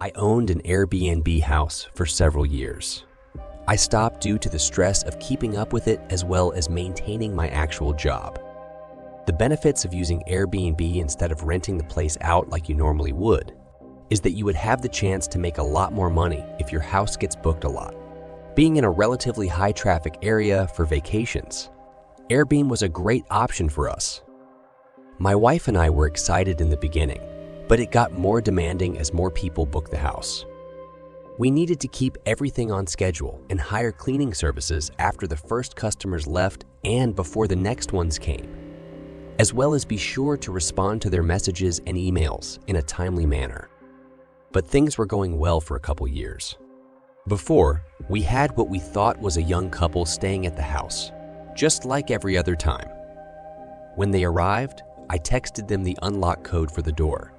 I owned an Airbnb house for several years. I stopped due to the stress of keeping up with it as well as maintaining my actual job. The benefits of using Airbnb instead of renting the place out like you normally would is that you would have the chance to make a lot more money if your house gets booked a lot. Being in a relatively high traffic area for vacations, Airbnb was a great option for us. My wife and I were excited in the beginning, but it got more demanding as more people booked the house. We needed to keep everything on schedule and hire cleaning services after the first customers left and before the next ones came, as well as be sure to respond to their messages and emails in a timely manner. But things were going well for a couple years. Before, we had what we thought was a young couple staying at the house, just like every other time. When they arrived, I texted them the unlock code for the door.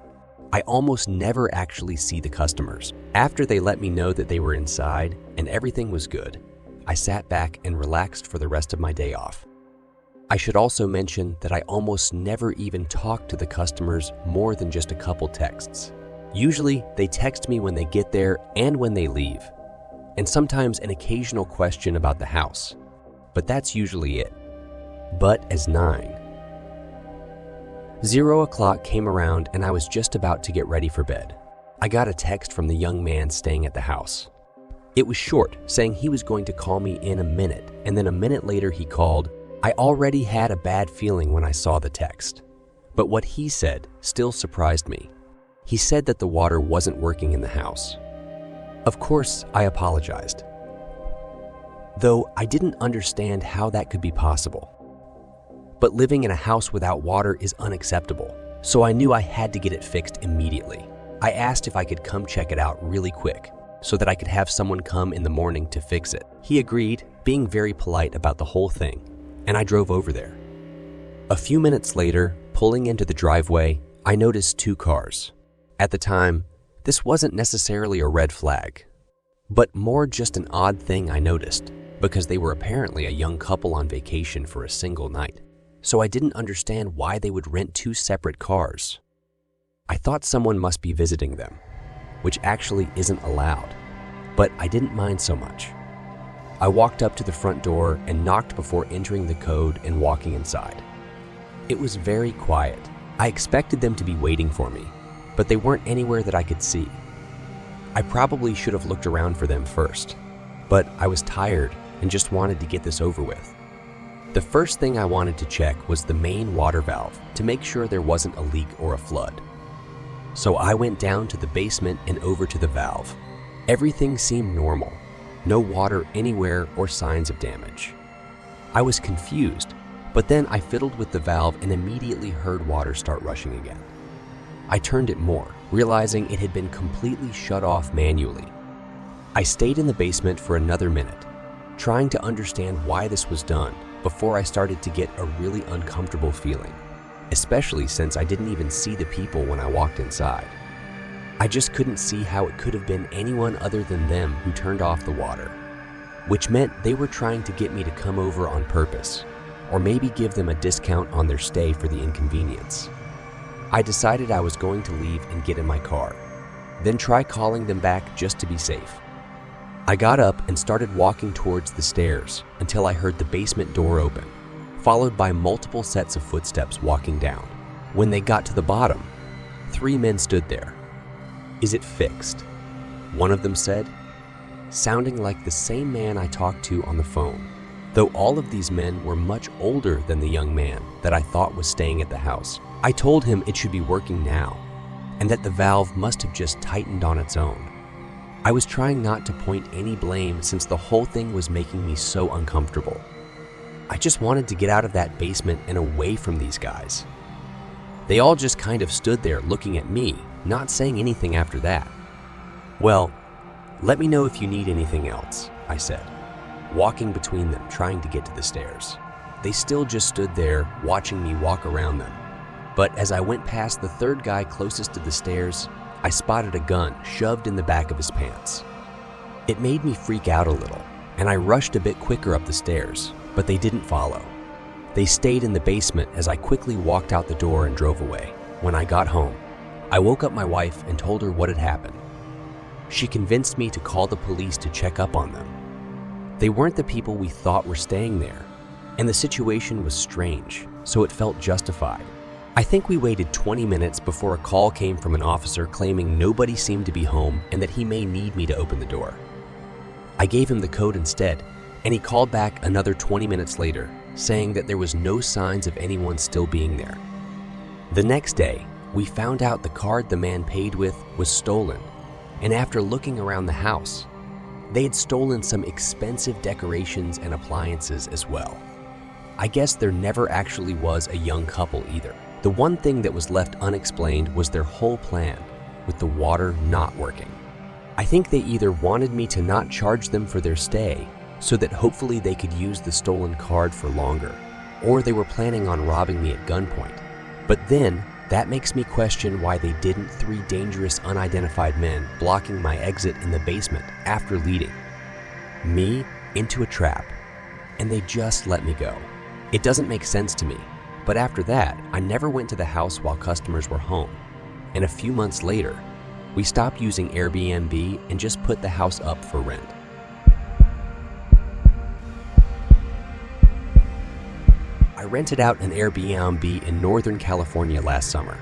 I almost never actually see the customers. After they let me know that they were inside and everything was good, I sat back and relaxed for the rest of my day off. I should also mention that I almost never even talk to the customers more than just a couple texts. Usually, they text me when they get there and when they leave, and sometimes an occasional question about the house, but that's usually it. But as 0 o'clock came around and I was just about to get ready for bed, I got a text from the young man staying at the house. It was short, saying he was going to call me in a minute, and then a minute later he called. I already had a bad feeling when I saw the text, but what he said still surprised me. He said that the water wasn't working in the house. Of course, I apologized, though I didn't understand how that could be possible. But living in a house without water is unacceptable, so I knew I had to get it fixed immediately. I asked if I could come check it out really quick so that I could have someone come in the morning to fix it. He agreed, being very polite about the whole thing, and I drove over there. A few minutes later, pulling into the driveway, I noticed 2 cars. At the time, this wasn't necessarily a red flag, but more just an odd thing I noticed because they were apparently a young couple on vacation for a single night. So I didn't understand why they would rent 2 separate cars. I thought someone must be visiting them, which actually isn't allowed, but I didn't mind so much. I walked up to the front door and knocked before entering the code and walking inside. It was very quiet. I expected them to be waiting for me, but they weren't anywhere that I could see. I probably should have looked around for them first, but I was tired and just wanted to get this over with. The first thing I wanted to check was the main water valve to make sure there wasn't a leak or a flood. So I went down to the basement and over to the valve. Everything seemed normal. No water anywhere or signs of damage. I was confused, but then I fiddled with the valve and immediately heard water start rushing again. I turned it more, realizing it had been completely shut off manually. I stayed in the basement for another minute, trying to understand why this was done before I started to get a really uncomfortable feeling, especially since I didn't even see the people when I walked inside. I just couldn't see how it could have been anyone other than them who turned off the water, which meant they were trying to get me to come over on purpose, or maybe give them a discount on their stay for the inconvenience. I decided I was going to leave and get in my car, then try calling them back just to be safe. I got up and started walking towards the stairs until I heard the basement door open, followed by multiple sets of footsteps walking down. When they got to the bottom, 3 men stood there. "Is it fixed?" one of them said, sounding like the same man I talked to on the phone, though all of these men were much older than the young man that I thought was staying at the house. I told him it should be working now, and that the valve must have just tightened on its own. I was trying not to point any blame since the whole thing was making me so uncomfortable. I just wanted to get out of that basement and away from these guys. They all just kind of stood there looking at me, not saying anything after that. "Well, let me know if you need anything else," I said, walking between them trying to get to the stairs. They still just stood there watching me walk around them. But as I went past the 3rd guy closest to the stairs, I spotted a gun shoved in the back of his pants. It made me freak out a little, and I rushed a bit quicker up the stairs, but they didn't follow. They stayed in the basement as I quickly walked out the door and drove away. When I got home, I woke up my wife and told her what had happened. She convinced me to call the police to check up on them. They weren't the people we thought were staying there, and the situation was strange, so it felt justified. I think we waited 20 minutes before a call came from an officer claiming nobody seemed to be home and that he may need me to open the door. I gave him the code instead, and he called back another 20 minutes later, saying that there was no signs of anyone still being there. The next day, we found out the card the man paid with was stolen, and after looking around the house, they had stolen some expensive decorations and appliances as well. I guess there never actually was a young couple either. The one thing that was left unexplained was their whole plan, with the water not working. I think they either wanted me to not charge them for their stay, so that hopefully they could use the stolen card for longer, or they were planning on robbing me at gunpoint. But then, that makes me question why they didn't 3 dangerous unidentified men blocking my exit in the basement after leading me into a trap, and they just let me go. It doesn't make sense to me, but after that, I never went to the house while customers were home, and a few months later, we stopped using Airbnb and just put the house up for rent. I rented out an Airbnb in Northern California last summer.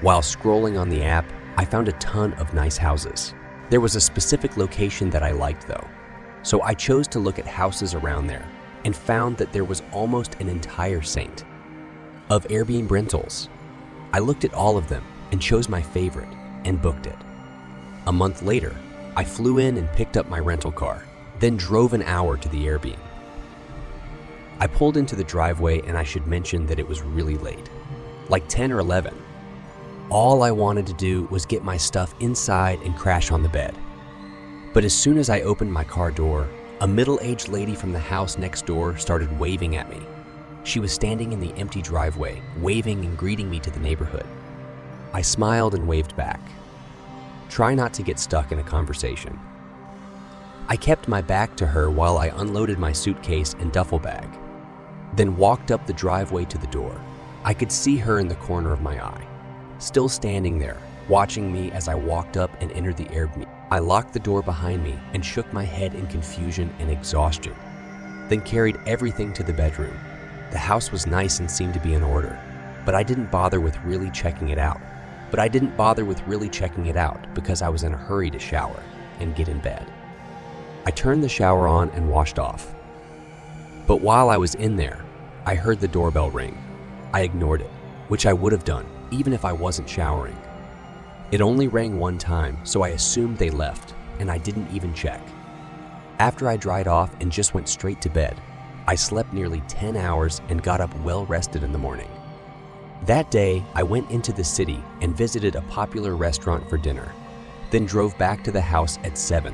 While scrolling on the app, I found a ton of nice houses. There was a specific location that I liked though, so I chose to look at houses around there and found that there was almost an entire saint of Airbnb rentals. I looked at all of them and chose my favorite and booked it. A month later, I flew in and picked up my rental car, then drove an hour to the Airbnb. I pulled into the driveway and I should mention that it was really late, like 10 or 11. All I wanted to do was get my stuff inside and crash on the bed. But as soon as I opened my car door, a middle-aged lady from the house next door started waving at me. She was standing in the empty driveway, waving and greeting me to the neighborhood. I smiled and waved back. Try not to get stuck in a conversation. I kept my back to her while I unloaded my suitcase and duffel bag, then walked up the driveway to the door. I could see her in the corner of my eye, still standing there, watching me as I walked up and entered the Airbnb. I locked the door behind me and shook my head in confusion and exhaustion, then carried everything to the bedroom. The house was nice and seemed to be in order, but I didn't bother with really checking it out. Because I was in a hurry to shower and get in bed. I turned the shower on and washed off. But while I was in there, I heard the doorbell ring. I ignored it, which I would have done even if I wasn't showering. It only rang one time, so I assumed they left, and I didn't even check. After I dried off and just went straight to bed, I slept nearly 10 hours and got up well rested in the morning. That day, I went into the city and visited a popular restaurant for dinner, then drove back to the house at 7:00.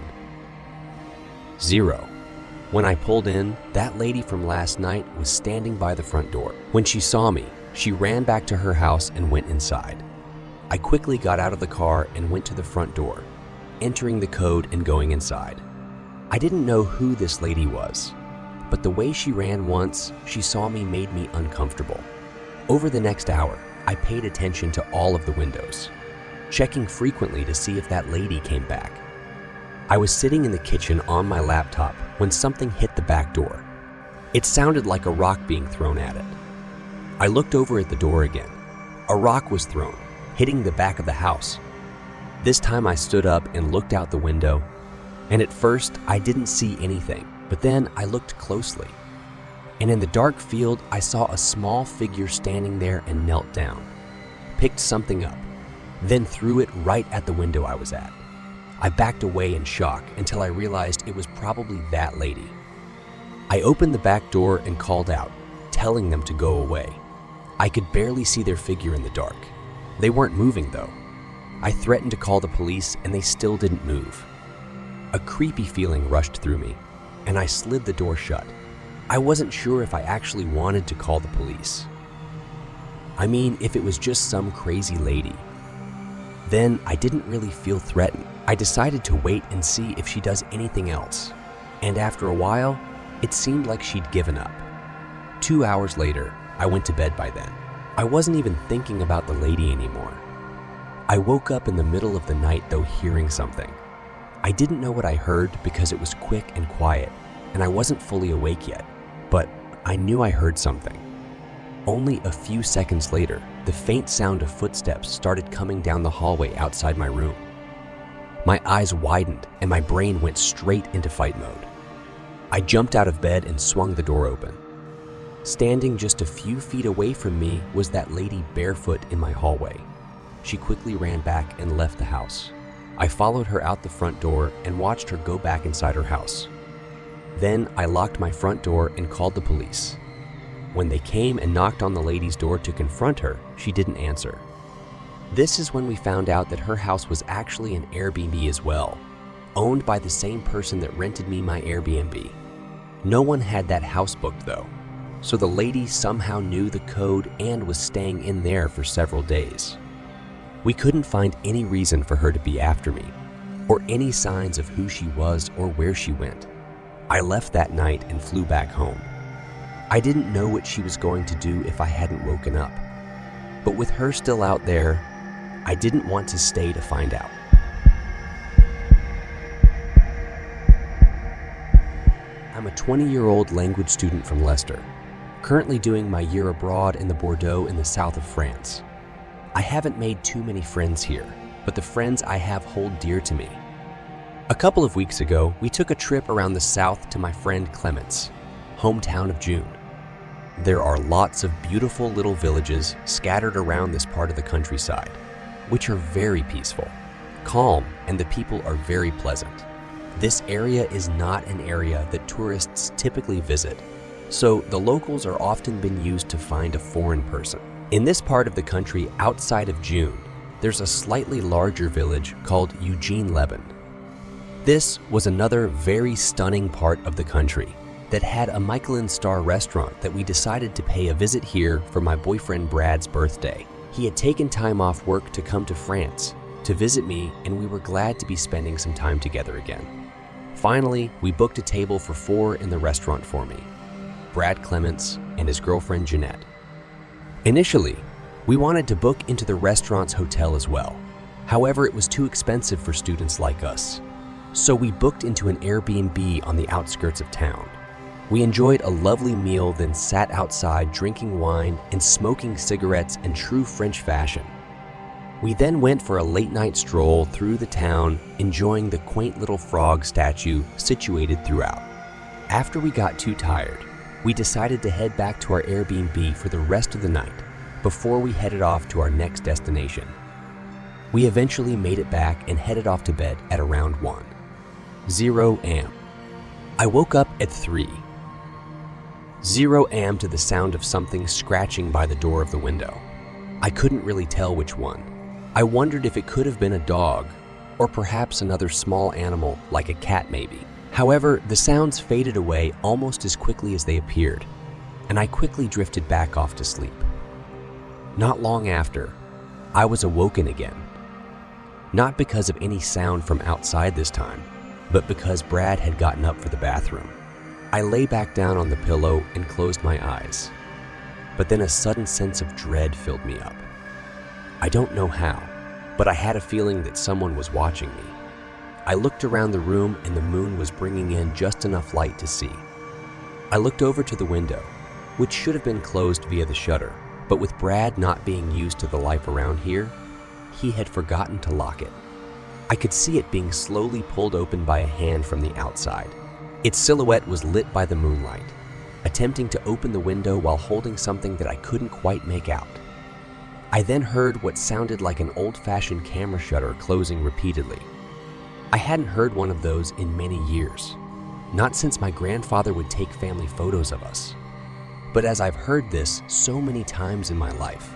When I pulled in, that lady from last night was standing by the front door. When she saw me, she ran back to her house and went inside. I quickly got out of the car and went to the front door, entering the code and going inside. I didn't know who this lady was, but the way she ran once she saw me made me uncomfortable. Over the next hour, I paid attention to all of the windows, checking frequently to see if that lady came back. I was sitting in the kitchen on my laptop when something hit the back door. It sounded like a rock being thrown at it. I looked over at the door again. A rock was thrown, hitting the back of the house. This time I stood up and looked out the window, and at first I didn't see anything, but then I looked closely. And in the dark field, I saw a small figure standing there and knelt down, picked something up, then threw it right at the window I was at. I backed away in shock until I realized it was probably that lady. I opened the back door and called out, telling them to go away. I could barely see their figure in the dark. They weren't moving though. I threatened to call the police and they still didn't move. A creepy feeling rushed through me, and I slid the door shut. I wasn't sure if I actually wanted to call the police. I mean, if it was just some crazy lady. Then I didn't really feel threatened. I decided to wait and see if she does anything else. And after a while, it seemed like she'd given up. 2 hours later, I went to bed by then. I wasn't even thinking about the lady anymore. I woke up in the middle of the night though hearing something. I didn't know what I heard because it was quick and quiet, and I wasn't fully awake yet, but I knew I heard something. Only a few seconds later, the faint sound of footsteps started coming down the hallway outside my room. My eyes widened and my brain went straight into fight mode. I jumped out of bed and swung the door open. Standing just a few feet away from me was that lady barefoot in my hallway. She quickly ran back and left the house. I followed her out the front door and watched her go back inside her house. Then I locked my front door and called the police. When they came and knocked on the lady's door to confront her, she didn't answer. This is when we found out that her house was actually an Airbnb as well, owned by the same person that rented me my Airbnb. No one had that house booked though, so the lady somehow knew the code and was staying in there for several days. We couldn't find any reason for her to be after me, or any signs of who she was or where she went. I left that night and flew back home. I didn't know what she was going to do if I hadn't woken up, but with her still out there, I didn't want to stay to find out. I'm a 20-year-old language student from Leicester, currently doing my year abroad in the Bordeaux in the south of France. I haven't made too many friends here, but the friends I have hold dear to me. A couple of weeks ago, we took a trip around the south to my friend Clement's hometown of June. There are lots of beautiful little villages scattered around this part of the countryside, which are very peaceful, calm, and the people are very pleasant. This area is not an area that tourists typically visit, so the locals are often been used to find a foreign person. In this part of the country outside of June, there's a slightly larger village called Eugene-Leben. This was another very stunning part of the country that had a Michelin star restaurant that we decided to pay a visit here for my boyfriend Brad's birthday. He had taken time off work to come to France to visit me, and we were glad to be spending some time together again. Finally, we booked a table for 4 in the restaurant for me, Brad Clements and his girlfriend Jeanette. Initially, we wanted to book into the restaurant's hotel as well. However, it was too expensive for students like us, so we booked into an Airbnb on the outskirts of town. We enjoyed a lovely meal, then sat outside drinking wine and smoking cigarettes in true French fashion. We then went for a late-night stroll through the town, enjoying the quaint little frog statue situated throughout. After we got too tired, we decided to head back to our Airbnb for the rest of the night before we headed off to our next destination. We eventually made it back and headed off to bed at around 1:00 a.m. I woke up at 3:00 a.m. to the sound of something scratching by the door of the window. I couldn't really tell which one. I wondered if it could have been a dog, or perhaps another small animal like a cat maybe. However, the sounds faded away almost as quickly as they appeared, and I quickly drifted back off to sleep. Not long after, I was awoken again. Not because of any sound from outside this time, but because Brad had gotten up for the bathroom. I lay back down on the pillow and closed my eyes, but then a sudden sense of dread filled me up. I don't know how, but I had a feeling that someone was watching me. I looked around the room and the moon was bringing in just enough light to see. I looked over to the window, which should have been closed via the shutter, but with Brad not being used to the life around here, he had forgotten to lock it. I could see it being slowly pulled open by a hand from the outside. Its silhouette was lit by the moonlight, attempting to open the window while holding something that I couldn't quite make out. I then heard what sounded like an old-fashioned camera shutter closing repeatedly. I hadn't heard one of those in many years, not since my grandfather would take family photos of us. But as I've heard this so many times in my life,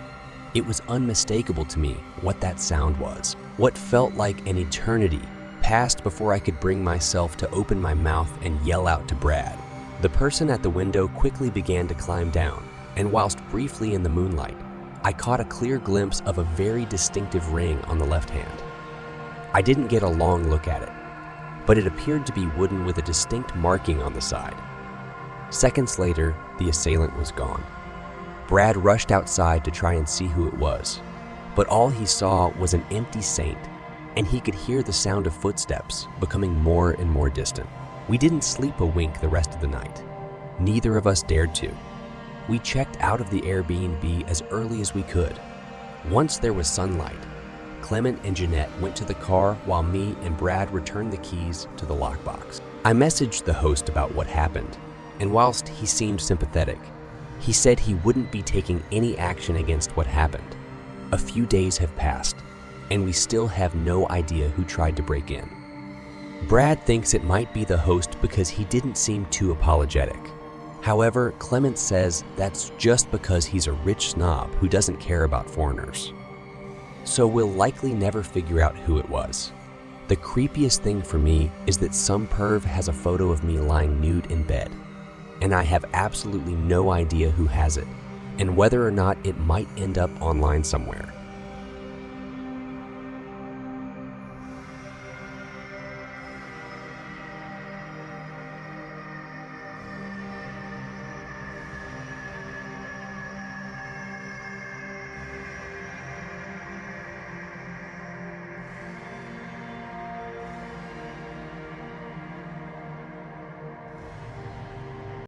it was unmistakable to me what that sound was. What felt like an eternity passed before I could bring myself to open my mouth and yell out to Brad. The person at the window quickly began to climb down, and whilst briefly in the moonlight, I caught a clear glimpse of a very distinctive ring on the left hand. I didn't get a long look at it, but it appeared to be wooden with a distinct marking on the side. Seconds later, the assailant was gone. Brad rushed outside to try and see who it was, but all he saw was an empty saint and he could hear the sound of footsteps becoming more and more distant. We didn't sleep a wink the rest of the night. Neither of us dared to. We checked out of the Airbnb as early as we could. Once there was sunlight, Clement and Jeanette went to the car while me and Brad returned the keys to the lockbox. I messaged the host about what happened, and whilst he seemed sympathetic, he said he wouldn't be taking any action against what happened. A few days have passed, and we still have no idea who tried to break in. Brad thinks it might be the host because he didn't seem too apologetic. However, Clement says that's just because he's a rich snob who doesn't care about foreigners. So we'll likely never figure out who it was. The creepiest thing for me is that some perv has a photo of me lying nude in bed, and I have absolutely no idea who has it, and whether or not it might end up online somewhere.